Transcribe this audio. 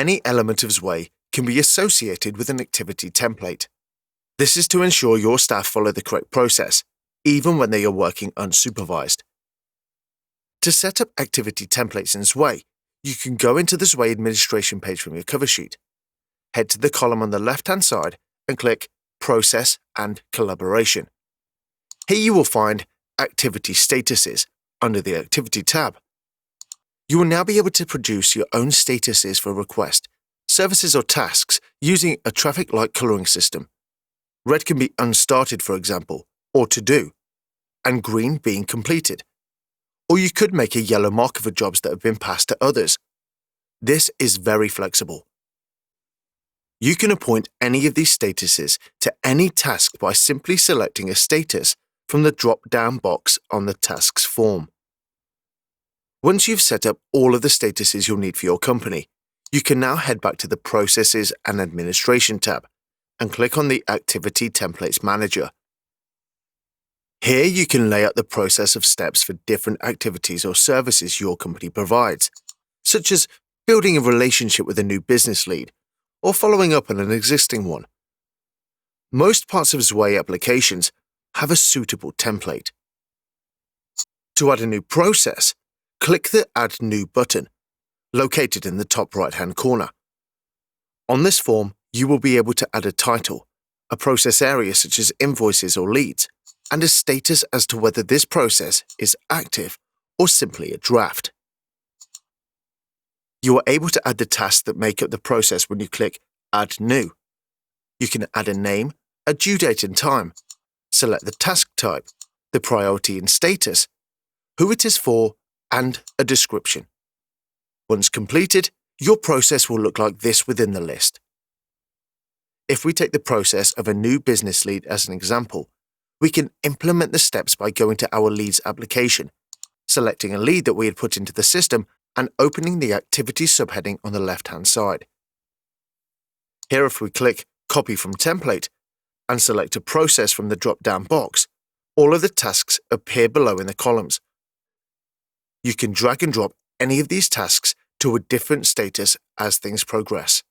any element of Zway can be associated with an activity template. This is to ensure your staff follow the correct process, even when they are working unsupervised. To set up activity templates in Zway, you can go into the Zway administration page from your cover sheet. Head to the column on the left-hand side and click Process and Collaboration. Here you will find Activity Statuses under the Activity tab. You will now be able to produce your own statuses for request, services or tasks using a traffic light coloring system. Red can be unstarted, for example, or to do, and green being completed. Or you could make a yellow marker for jobs that have been passed to others. This is very flexible. You can appoint any of these statuses to any task by simply selecting a status from the drop-down box on the Tasks form. Once you've set up all of the statuses you'll need for your company, you can now head back to the Processes and Administration tab and click on the Activity Templates Manager. Here you can lay out the process of steps for different activities or services your company provides, such as building a relationship with a new business lead or following up on an existing one. Most parts of Zway applications have a suitable template. To add a new process, click the Add New button, located in the top right-hand corner. On this form, you will be able to add a title, a process area such as invoices or leads, and a status as to whether this process is active or simply a draft. You are able to add the tasks that make up the process when you click Add New. You can add a name, a due date and time, select the task type, the priority and status, who it is for, and a description. Once completed, your process will look like this within the list. If we take the process of a new business lead as an example, we can implement the steps by going to our Leads application, selecting a lead that we had put into the system, and opening the Activities subheading on the left-hand side. Here, if we click Copy from Template and select a process from the drop-down box, all of the tasks appear below in the columns. You can drag and drop any of these tasks to a different status as things progress.